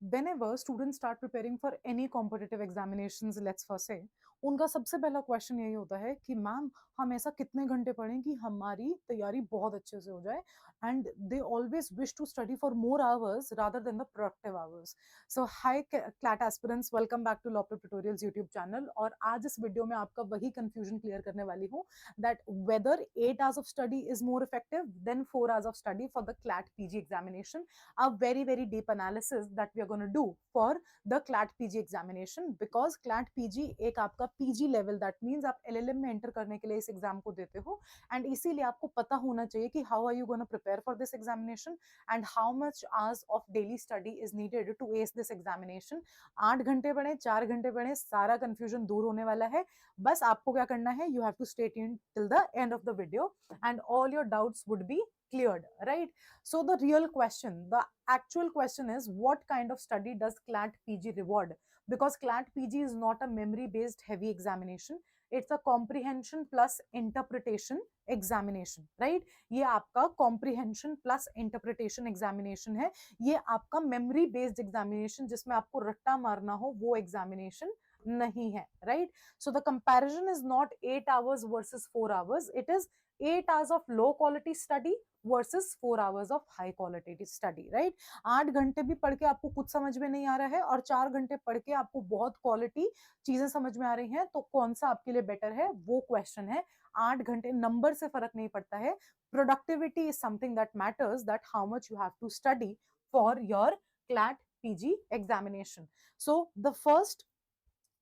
whenever students start preparing for any competitive examinations, let's first say, उनका सबसे पहला question यही होता है कि मैम हम ऐसा कितने घंटे पढ़ें कि हमारी तैयारी बहुत अच्छे से हो जाए, and they always wish to study for more hours rather than the productive hours. So hi CLAT aspirants, welcome back to law prep tutorials YouTube channel. और आज इस वीडियो में आपका वही कंफ्यूजन क्लियर करने वाली हूँ that whether 8 hours of study is more effective than 4 hours of study for the CLAT PG examination. A very deep analysis that we are going to do for the CLAT PG examination, because CLAT PG एक आपका PG level, that means आप LLM में enter करने के लिए इस exam को देते हो, and इसीलिए आपको पता होना चाहिए कि how are you going to prepare for this examination and how much hours of daily study is needed to ace this examination. 8 घंटे पढ़े, 4 घंटे पढ़े, सारा कंफ्यूजन दूर होने वाला है. बस आपको क्या करना है, you have to stay tuned till the end of the video and all your doubts would be cleared, right? So the real question, the actual question is, what kind of study does CLAT PG reward? Because CLAT PG is not a memory based heavy examination, it's a comprehension plus interpretation examination, right? ये आपका comprehension plus interpretation examination है. ये आपका memory based examination जिसमें आपको रट्टा मारना हो वो एग्जामिनेशन नहीं है, right? So the comparison is not 8 hours versus 4 hours, it is 8 hours of low quality study versus 4 hours of high quality study, right? 8 घंटे भी पढ़ के आपको कुछ समझ में नहीं आ रहा है और 4 घंटे पढ़ के आपको बहुत क्वालिटी चीजें समझ में आ रही हैं, तो कौन सा आपके लिए बेटर है वो क्वेश्चन है. 8 घंटे नंबर से फर्क नहीं पड़ता है. Productivity is something that matters, that how much you have to study for your CLAT PG examination. So the first,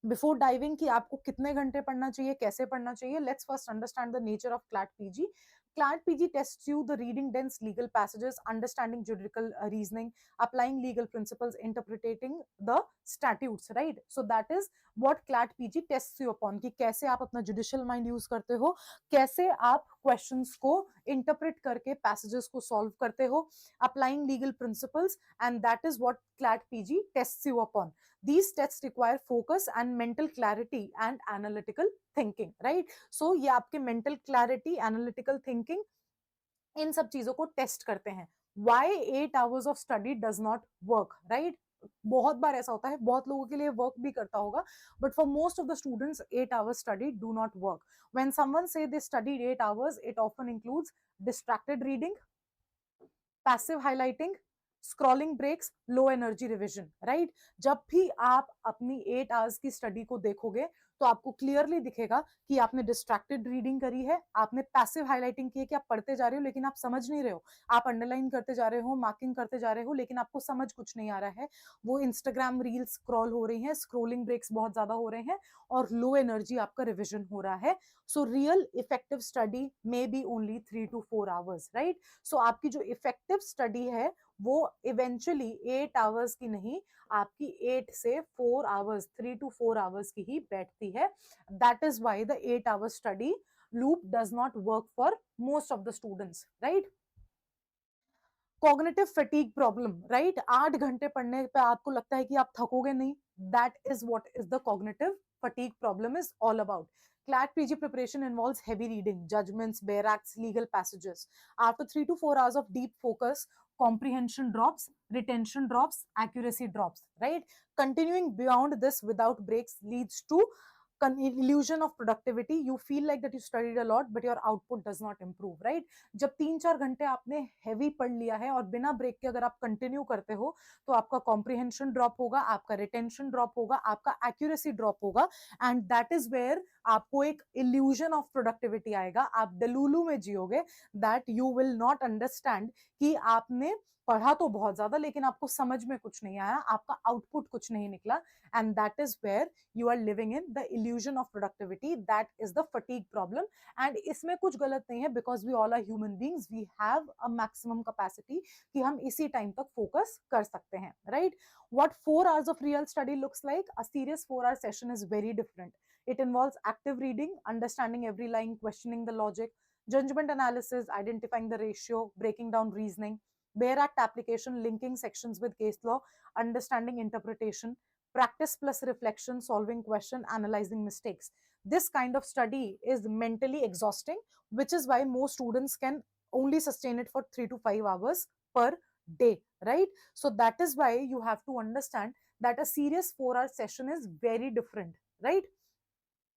before diving कि आपको कितने घंटे पढ़ना चाहिए, कैसे पढ़ना चाहिए, let's first understand the nature of CLAT PG. CLAT PG tests you the reading dense legal passages, understanding juridical reasoning, applying legal principles, interpreting the statutes, right? So that is what CLAT PG tests you upon, कि कैसे आप अपना judicial mind use करते हो, कैसे आप questions को interpret करके passages को solve करते हो, applying legal principles, and that is what CLAT PG tests you upon. These tests require focus and mental clarity and analytical thinking, right? So ये आपके मेंटल क्लैरिटी, एनालिटिकल थिंकिंग, इन सब चीजों को टेस्ट करते हैं. Why 8 hours of study does not work, right? बहुत बार ऐसा होता है, बहुत लोगों के लिए वर्क भी करता होगा, but for most of the students 8 hours study do not work. When someone say they studied 8 hours, it often includes distracted reading, passive highlighting, scrolling breaks, low energy revision, right? जब भी आप अपनी 8 hours की study को देखोगे तो आपको clearly दिखेगा कि आपने डिस्ट्रैक्टेड रीडिंग करी है, आपने पैसिव हाइलाइटिंग की है कि आप पढ़ते जा रहे हो लेकिन आप समझ नहीं रहे हो, आप अंडरलाइन करते जा रहे हो, मार्किंग करते जा रहे हो, लेकिन आपको समझ कुछ नहीं आ रहा है. वो इंस्टाग्राम रील्स स्क्रॉल हो रही हैं, स्क्रोलिंग ब्रेक्स बहुत ज्यादा हो रहे हैं, और लो एनर्जी आपका रिविजन हो रहा है. So real effective study may be only 3 to 4 hours, right? So आपकी जो इफेक्टिव स्टडी है वो इवेंचुअली 8 hours की नहीं, आपकी 8 से 4 hours, 3 to 4 hours की ही बैठती है. That is why the 8 hour study loop does not work for most of the students, right? Cognitive fatigue problem, right? 8 घंटे पढ़ने पे आपको लगता है कि आप थकोगे नहीं, that is what is the cognitive fatigue problem is all about. CLAT PG preparation involves heavy reading, judgments, bare acts, legal passages. After 3 to 4 hours of deep focus, comprehension drops, retention drops, accuracy drops, right? Continuing beyond this without breaks leads to illusion of productivity. You feel like that you studied a lot but your output does not improve, right? जब 3-4 घंटे आपने heavy पढ़ लिया है और बिना break के अगर आप कंटिन्यू करते हो तो आपका कॉम्प्रिहेंशन ड्रॉप होगा, आपका रिटेंशन ड्रॉप होगा, आपका एक्यूरेसी ड्रॉप होगा, एंड दैट इज वेयर आपको एक इल्यूजन ऑफ प्रोडक्टिविटी आएगा. आप डेलूलू में जियोगे, that you will not understand कि आपने पढ़ा तो बहुत ज्यादा लेकिन आपको समझ में कुछ नहीं आया, आपका आउटपुट कुछ नहीं निकला, and that is where you are living in the illusion of productivity. That is the fatigue problem. And इसमें कुछ गलत नहीं है, because we all are human beings, we have a maximum capacity कि हम इसी टाइम तक फोकस कर सकते हैं, right? What 4 hours of real study looks like, a serious 4-hour session is very different. It involves active reading, understanding every line, questioning the logic, judgment analysis, identifying the ratio, breaking down reasoning, bare act application, linking sections with case law, understanding interpretation, practice plus reflection, solving question, analyzing mistakes. This kind of study is mentally exhausting, which is why most students can only sustain it for 3 to 5 hours per day, right? So that is why you have to understand that a serious 4-hour session is very different, right?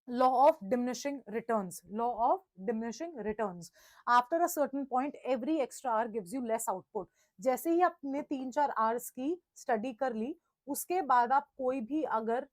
Law of diminishing returns. Law of diminishing returns. After a certain point, every extra hour gives you less output. जैसे ही आपने 3-4 hours की study कर ली, उसके बाद आप कोई भी अगर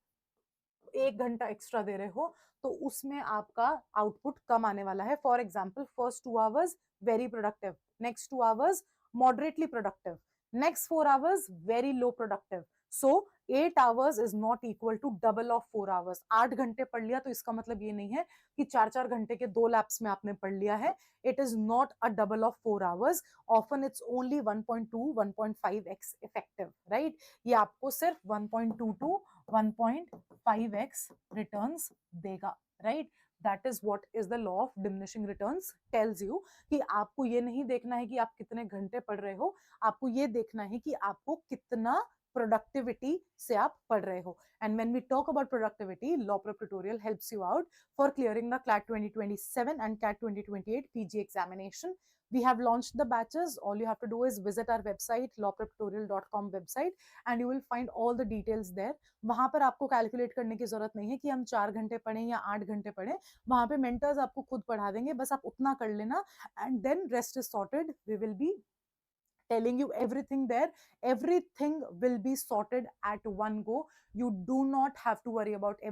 1 घंटा एक्स्ट्रा दे रहे हो, तो उसमें आपका आउटपुट कम आने वाला है. For example, first 2 hours very productive, next 2 hours moderately productive, next 4 hours very low productive. So 8 hours is not equal to double of 4 hours. 8 घंटे पढ़ लिया तो इसका मतलब ये नहीं है कि 4-4 घंटे के 2 लैप्स में आपने पढ़ लिया है. It is not a double of 4 hours. Often it's only 1.2 1.5x effective, right? ये आपको सिर्फ 1.2 to 1.5x returns देगा, right? That is what is the law of diminishing returns tells you कि आपको ये नहीं देखना है कि आप कितने घंटे पढ़ रहे हो, आपको ये देखना है कि आपको कितना प्रोडक्टिविटी से आप पढ़ रहे हो. And when we talk about productivity, Law Prep Tutorial helps you out for clearing the CLAT 2027 and CLAT 2028 PG examination. We have launched the batches. All you have to do is visit our website, lawpreptutorial.com website, and you will find all the details there. वहां पर आपको calculate करने की जरूरत नहीं है कि हम 4 घंटे पढ़ें या 8 घंटे पढ़ें. वहां पे मेंटर्स आपको खुद पढ़ा देंगे, बस आप उतना कर लेना, and then rest is sorted. We will be telling you everything there. Everything will be sorted at one go. You do not have to worry about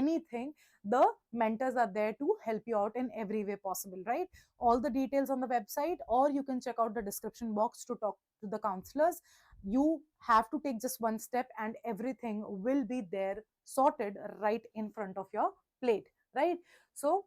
anything. The mentors are there to help you out in every way possible, right? All the details on the website, or you can check out the description box to talk to the counselors. You have to take just one step and everything will be there sorted right in front of your plate, right? So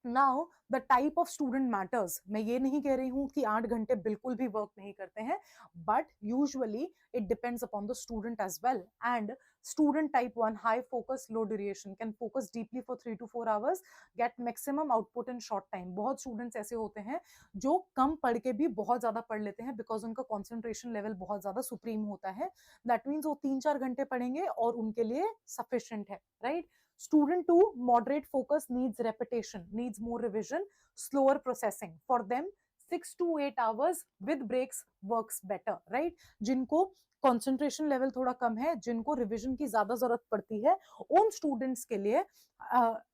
now the type of student matters. मैं ये नहीं कह रही हूँ कि 8 घंटे बिल्कुल भी वर्क नहीं करते हैं, but usually it depends upon the student as well. And student type 1, high focus low duration, can focus deeply for 3 to 4 hours, get maximum output in short time. बहुत स्टूडेंट्स ऐसे होते हैं जो कम पढ़ के भी बहुत ज्यादा पढ़ लेते हैं, बिकॉज उनका कॉन्सेंट्रेशन लेवल बहुत ज्यादा सुप्रीम होता है. दैट मीन्स वो 3-4 घंटे पढ़ेंगे और उनके लिए सफिशियंट है, right? Student 2, moderate focus, needs repetition, needs more revision, slower processing. For them, 6 to 8 hours with breaks works better, right? जिनको कंसंट्रेशन लेवल थोड़ा कम है, जिनको रिवीजन की ज्यादा जरूरत पड़ती है, उन स्टूडेंट्स के लिए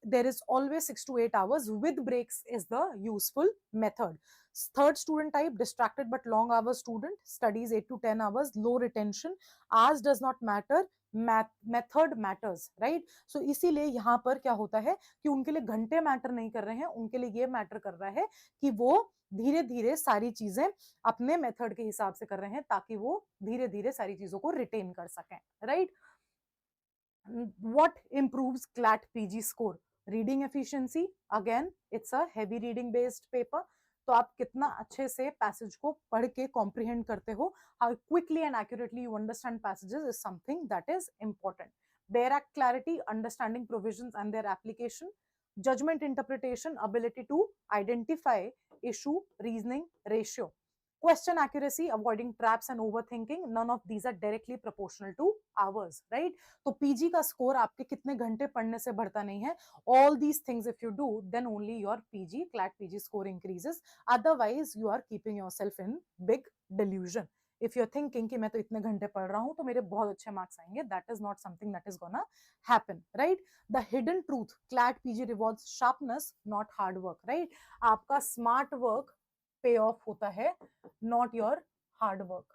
there is always 6 to 8 hours with breaks is the useful method. Third student type, distracted but long hours student, studies 8 to 10 hours, low retention, hours does not matter, method matters, right? So इसीलिए यहाँ पर क्या होता है कि उनके लिए घंटे मैटर नहीं कर रहे हैं, उनके लिए ये मैटर कर रहा है कि वो धीरे धीरे सारी चीजें अपने मेथड के हिसाब से कर रहे हैं, ताकि वो धीरे धीरे सारी चीजों को रिटेन कर सकें, right? What improves CLAT PG score? Reading efficiency. Again, it's a heavy reading based paper. तो आप कितना अच्छे से पैसेज को पढ़ के कॉम्प्रिहेंड करते हो, how quickly and accurately you understand passages is something that is important. Bare act clarity, understanding provisions and their application, judgment interpretation, ability to identify issue, reasoning, ratio. Question accuracy, avoiding traps and overthinking, none of these are directly proportional to hours, right? तो PG का score आपके कितने घंटे पढ़ने से बढ़ता नहीं है. All these things if you do, then only your PG, CLAT PG score increases. Otherwise, you are keeping yourself in big delusion. If you're thinking कि मैं तो इतने घंटे पढ़ रहा हूँ तो मेरे बहुत अच्छे मार्क्स आएंगे, that is not something that is gonna happen, right? The hidden truth, CLAT PG rewards sharpness, not hard work, right? आपका smart work pay off होता है, not your hard work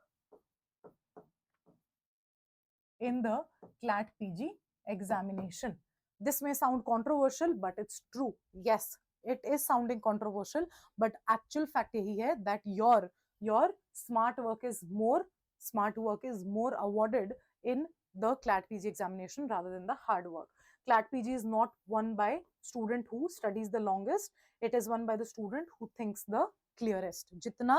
in the CLAT PG examination. This may sound controversial, but it's true. Yes, it is sounding controversial, but actual fact यही है that your smart work is more awarded in the CLAT PG examination rather than the hard work. CLAT PG is not won by student who studies the longest. It is won by the student who thinks the clearest. जितना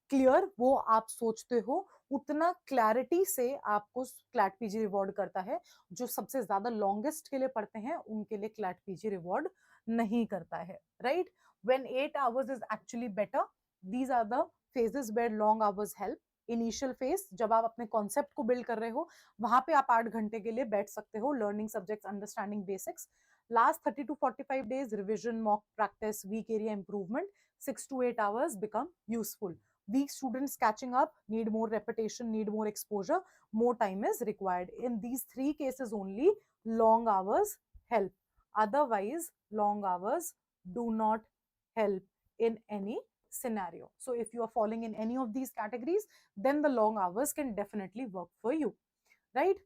clear वो आप सोचते हो, उतना clarity से आपको CLAT PG reward करता है. जो सबसे ज्यादा लॉन्गेस्ट के लिए पढ़ते हैं उनके लिए क्लैट पीजी रिवॉर्ड नहीं करता है, right? When 8 hours is actually better. These are the phases where long hours help. Initial phase, जब आप अपने कॉन्सेप्ट को बिल्ड कर रहे हो, वहां पे आप 8 घंटे के लिए बैठ सकते हो, learning subjects, understanding basics. Last 30 to 45 days, revision, mock practice, weak area improvement, 6 to 8 hours become useful. weak students catching up, need more repetition, need more exposure, more time is required. In these three cases only long hours help. Otherwise long hours do not help in any scenario. So if you are falling in any of these categories, then the long hours can definitely work for you, right?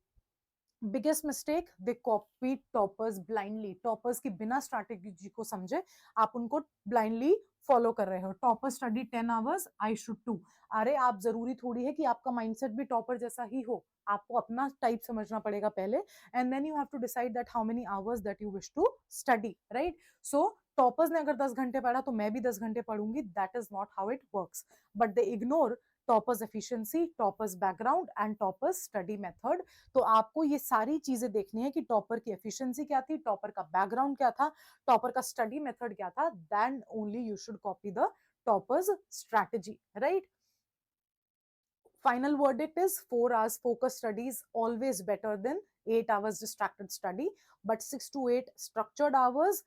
Biggest mistake, they copy toppers blindly. Toppers की बिना strategy को समझे आप उनको blindly follow कर रहे हो. Topper study 10 hours, I should 2. अरे आप जरूरी थोड़ी है कि आपका माइंडसेट भी टॉपर जैसा ही हो. आपको अपना टाइप समझना पड़ेगा पहले, and then you have to decide that how many hours that you wish to study, right? So toppers ने अगर 10 घंटे पढ़ा तो मैं भी 10 घंटे पढ़ूंगी. That is not how it works. But they ignore toppers efficiency, toppers background and toppers study method. तो आपको ये सारी चीजें देखनी है कि टॉपर की एफिशिएंसी क्या थी, टॉपर का बैकग्राउंड क्या था, टॉपर का स्टडी मेथड क्या था. Then only you should copy the toppers strategy, right? Final verdict is 4 hours focused study is always better than 8 hours distracted study, but 6 to 8 structured hours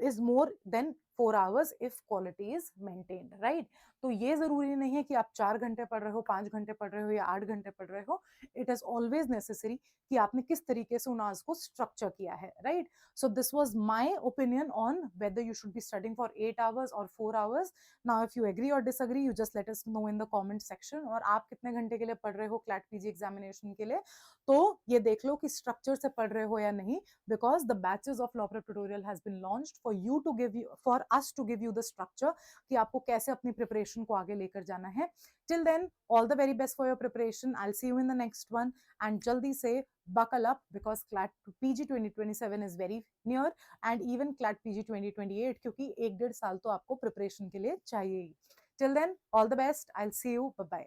is more than 4 hours if quality is maintained, right? तो ये जरूरी नहीं है कि आप 4 घंटे पढ़ रहे हो, 5 घंटे पढ़ रहे हो या 8 घंटे पढ़ रहे हो. इट इज ऑलवेज नेसेसरी कि आपने किस तरीके से उन आवर्स को स्ट्रक्चर किया है, right? So this was my opinion on whether you should be studying for 8 hours और 4 hours. Now if you agree और disagree, you just let us know in the comment section. और आप कितने घंटे के लिए पढ़ रहे हो क्लैट पीजी एग्जामिनेशन के लिए, तो ये देख लो कि स्ट्रक्चर से पढ़ रहे हो या नहीं, because the batches of law prep tutorial has been launched for you to give you, for us to give you the structure कि आपको कैसे अपनी प्रिपरेशन को आगे लेकर जाना है. Till then, all the very best for your preparation. I'll see you in the next one, and jaldi से buckle up because CLAT PG 2027 is very near, and even CLAT PG 2028 क्योंकि 1-1.5 साल तो आपको प्रिपरेशन के लिए चाहिए ही. Till then, all the best. I'll see you. Bye bye.